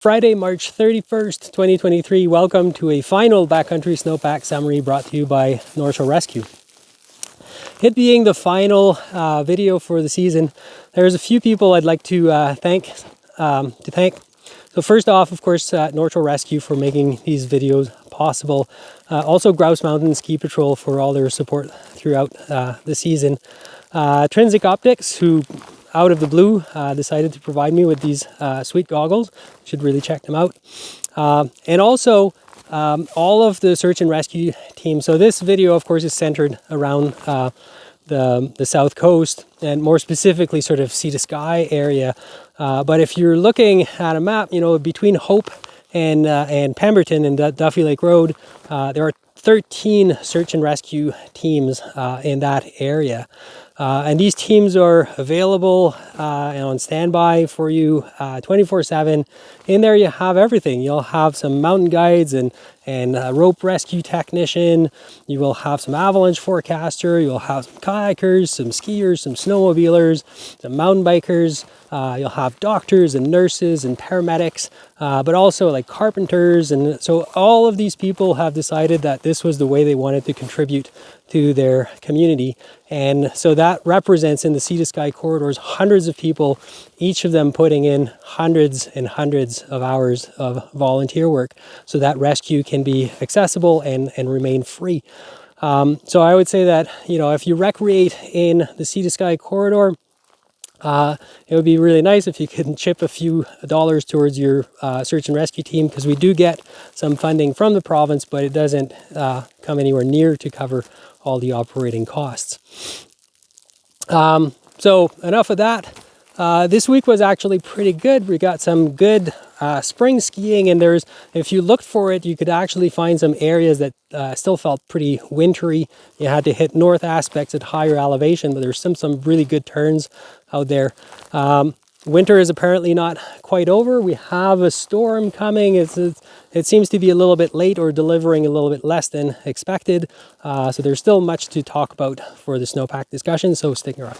Friday, March 31st, 2023. Welcome to a final backcountry snowpack summary brought to you by North Shore Rescue. It being the final video for the season, there's a few people I'd like to thank. So first off, of course, North Shore Rescue for making these videos possible. Also Grouse Mountain Ski Patrol for all their support throughout the season. Trinsic Optics, who out of the blue decided to provide me with these sweet goggles. Should really check them out. And also all of the search and rescue teams. So this video, of course, is centered around the south coast and more specifically sort of Sea to Sky area. But if you're looking at a map, you know, between Hope and Pemberton and Duffy Lake Road, there are 13 search and rescue teams in that area. And these teams are available and on standby for you 24/7. In there you have everything. You'll have some mountain guides and a rope rescue technician. You will have some avalanche forecaster. You'll have some kayakers, some skiers, some snowmobilers, some mountain bikers. You'll have doctors and nurses and paramedics, but also like carpenters. And so all of these people have decided that this was the way they wanted to contribute to their community. And so that represents in the Sea to Sky corridors hundreds of people, each of them putting in hundreds and hundreds of hours of volunteer work so that rescue can be accessible and remain free. So I would say that, you know, if you recreate in the Sea to Sky corridor, it would be really nice if you could chip a few dollars towards your search and rescue team, because we do get some funding from the province, but it doesn't come anywhere near to cover all the operating costs. So enough of that. This week was actually pretty good. We got some good spring skiing, and if you looked for it, you could actually find some areas that still felt pretty wintry. You had to hit north aspects at higher elevation, but there's some really good turns out there. Winter is apparently not quite over. We have a storm coming. It seems to be a little bit late or delivering a little bit less than expected. So there's still much to talk about for the snowpack discussion, so stick around.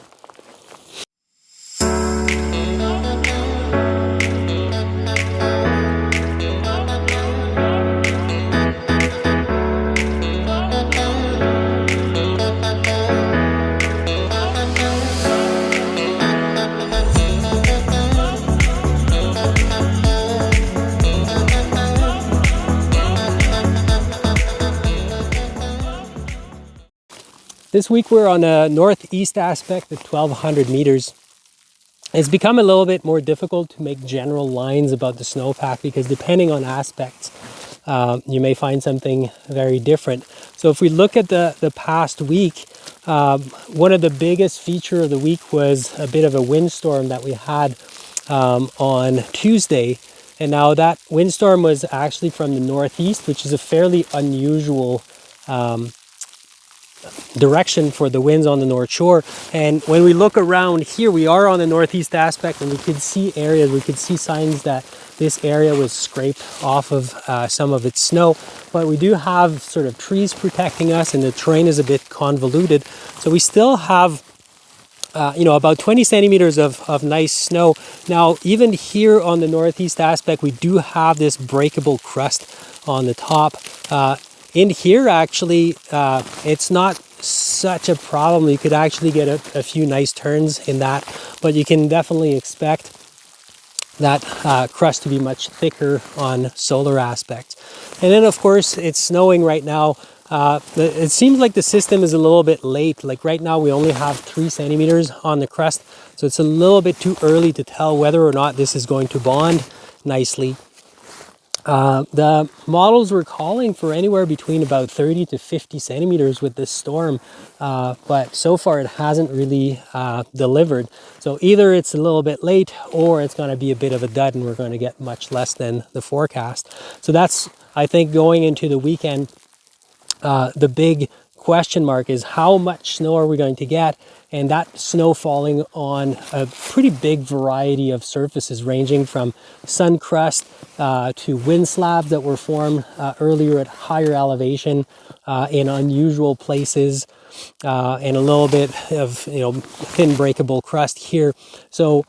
This week we're on a northeast aspect at 1,200 meters. It's become a little bit more difficult to make general lines about the snowpack because depending on aspects, you may find something very different. So if we look at the past week, one of the biggest feature of the week was a bit of a windstorm that we had on Tuesday. And now that windstorm was actually from the northeast, which is a fairly unusual direction for the winds on the North Shore. And when we look around here, we are on the northeast aspect, and we could see areas, we could see signs that this area was scraped off of some of its snow. But we do have sort of trees protecting us, and the terrain is a bit convoluted. So we still have you know, about 20 centimeters of nice snow. Now, even here on the northeast aspect, we do have this breakable crust on the top. In here, actually, it's not such a problem. You could actually get a few nice turns in that, but you can definitely expect that crust to be much thicker on solar aspects. And then, of course, it's snowing right now. It seems like the system is a little bit late. Like right now, we only have 3 centimeters on the crust, so it's a little bit too early to tell whether or not this is going to bond nicely. The models were calling for anywhere between about 30 to 50 centimeters with this storm, but so far it hasn't really delivered. So either it's a little bit late or it's going to be a bit of a dud and we're going to get much less than the forecast. So that's, I think, going into the weekend, the big question mark is how much snow are we going to get? And that snow falling on a pretty big variety of surfaces, ranging from sun crust to wind slabs that were formed earlier at higher elevation in unusual places, and a little bit of, you know, thin breakable crust here. So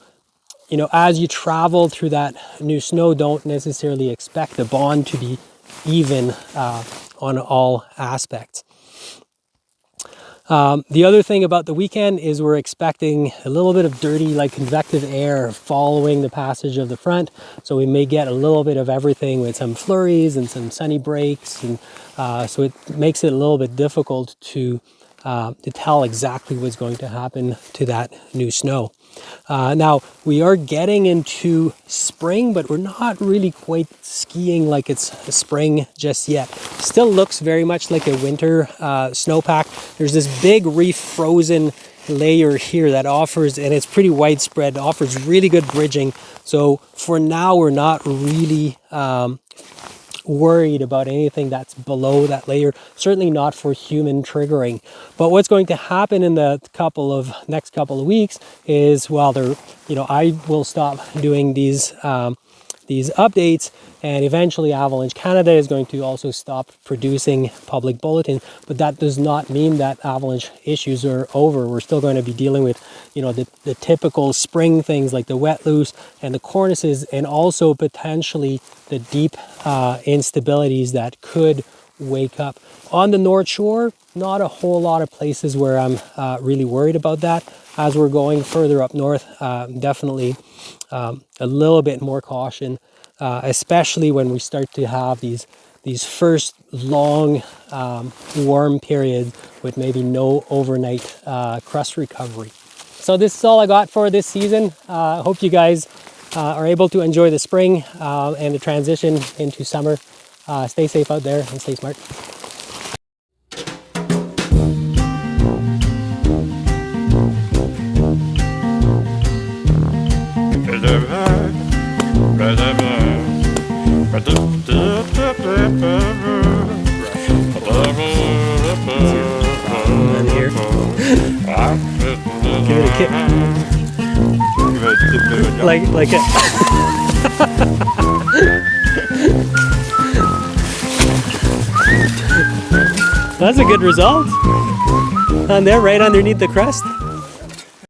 you know, as you travel through that new snow, don't necessarily expect the bond to be even on all aspects. The other thing about the weekend is we're expecting a little bit of dirty, like convective air following the passage of the front. So we may get a little bit of everything with some flurries and some sunny breaks. And so it makes it a little bit difficult to tell exactly what's going to happen to that new snow. Now, we are getting into spring, but we're not really quite skiing like it's spring just yet. Still looks very much like a winter snowpack. There's this big reef frozen layer here that offers, and it's pretty widespread, offers really good bridging. So for now, we're not really worried about anything that's below that layer, certainly not for human triggering. But what's going to happen in the next couple of weeks is, well, I will stop doing these updates, and eventually Avalanche Canada is going to also stop producing public bulletins. But that does not mean that Avalanche issues are over. We're still going to be dealing with, you know, the typical spring things like the wet loose and the cornices, and also potentially the deep instabilities that could wake up. On the North Shore, not a whole lot of places where I'm really worried about that. As we're going further up north, definitely a little bit more caution, especially when we start to have these first long warm periods with maybe no overnight crust recovery. So this is all I got for this season. Hope you guys are able to enjoy the spring and the transition into summer. Stay safe out there and stay smart. And here. Give it a kick. Like it. That's a good result. And they're right underneath the crust.